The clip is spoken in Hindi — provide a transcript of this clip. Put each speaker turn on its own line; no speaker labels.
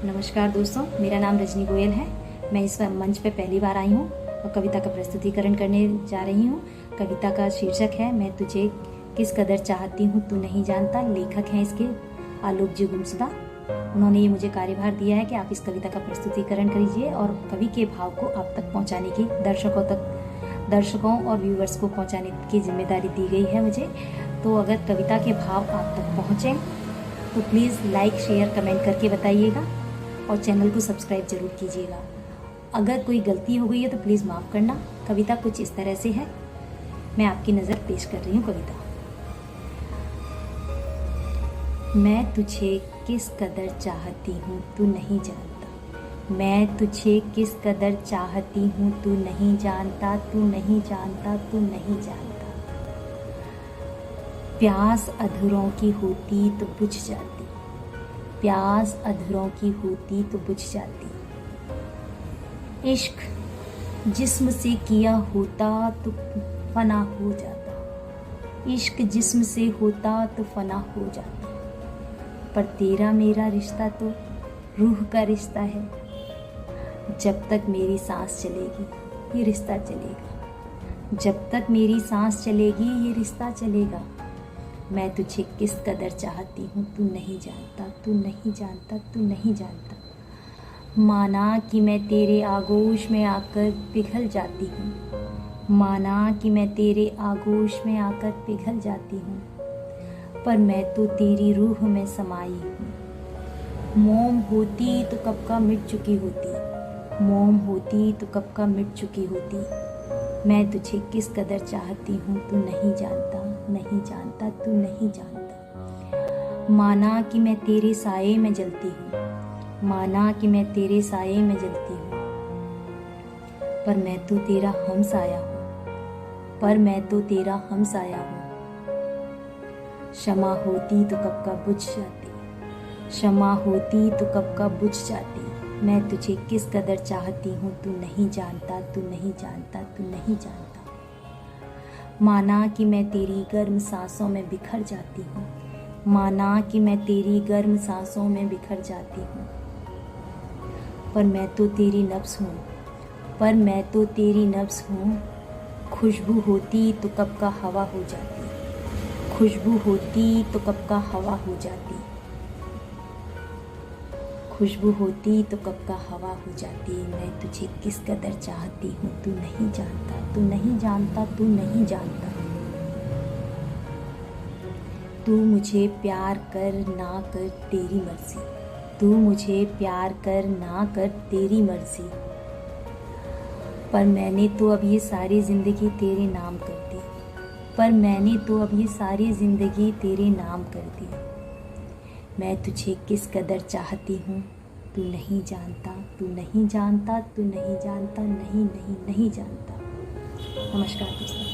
नमस्कार दोस्तों, मेरा नाम रजनी गोयल है। मैं इस मंच पे पहली बार आई हूँ और कविता का प्रस्तुतिकरण करने जा रही हूँ। कविता का शीर्षक है मैं तुझे किस कदर चाहती हूँ तू नहीं जानता। लेखक हैं इसके आलोक जी गुमसुदा। उन्होंने ये मुझे कार्यभार दिया है कि आप इस कविता का प्रस्तुतिकरण कीजिए और कवि के भाव को आप तक पहुँचाने की दर्शकों और व्यूवर्स को पहुँचाने की जिम्मेदारी दी गई है मुझे। तो अगर कविता के भाव आप तक पहुँचे तो प्लीज़ लाइक शेयर कमेंट करके बताइएगा और चैनल को सब्सक्राइब जरूर कीजिएगा। अगर कोई गलती हो गई है तो प्लीज़ माफ़ करना। कविता कुछ इस तरह से है, मैं आपकी नज़र पेश कर रही हूँ कविता। मैं तुझे किस कदर चाहती हूँ तू नहीं जानता। मैं तुझे किस कदर चाहती हूँ तू नहीं जानता, तू नहीं जानता, तू नहीं जानता। प्यास अधरों की होती तो बुझ जाती, प्यास अधरों की होती तो बुझ जाती। इश्क जिस्म से किया होता तो फना हो जाता, इश्क जिस्म से होता तो फना हो जाता। पर तेरा मेरा रिश्ता तो रूह का रिश्ता है। जब तक मेरी सांस चलेगी ये रिश्ता चलेगा, जब तक मेरी सांस चलेगी ये रिश्ता चलेगा। मैं तुझे किस कदर चाहती हूँ तू नहीं जानता, तू नहीं जानता, तू नहीं जानता। माना कि मैं तेरे आगोश में आकर पिघल जाती हूँ, माना कि मैं तेरे आगोश में आकर पिघल जाती हूँ। पर मैं तो तेरी रूह में समाई हूँ। मोम होती तो कब का मिट चुकी होती, मोम होती तो कब का मिट चुकी होती। मैं तुझे किस कदर चाहती हूँ तू नहीं जानता, नहीं जानता, तू नहीं जानता। माना कि मैं तेरे साये में जलती हूँ, माना कि मैं तेरे साये में जलती हूँ। पर मैं तो तेरा हमसाया हूँ, पर मैं तो तेरा हमसाया हूँ। क्षमा होती तो कब का बुझ जाती, क्षमा होती तो कब का बुझ जाती। मैं तुझे किस कदर चाहती हूँ तू नहीं जानता, तू नहीं जानता, तू नहीं जानता। माना कि मैं तेरी गर्म सांसों में बिखर जाती हूँ, माना कि मैं तेरी गर्म सांसों में बिखर जाती हूँ। पर मैं तो तेरी नब्ज़ हूँ, पर मैं तो तेरी नब्ज़ हूँ। खुशबू होती तो कब का हवा हो जाती, खुशबू होती तो कब का हवा हो जाती। खुशबू होती तो कब का हवा हो जाती। मैं तुझे किस कदर चाहती हूँ तू नहीं जानता, तू नहीं जानता, तू नहीं जानता। तू मुझे प्यार कर ना कर तेरी मर्जी, तू मुझे प्यार कर ना कर तेरी मर्जी। पर मैंने तो अब ये सारी ज़िंदगी तेरे नाम कर दी, पर मैंने तो अब ये सारी ज़िंदगी तेरे नाम कर दी। मैं तुझे किस कदर चाहती हूँ तू नहीं जानता, तू नहीं जानता, तू नहीं जानता, नहीं नहीं नहीं जानता। नमस्कार दोस्तों।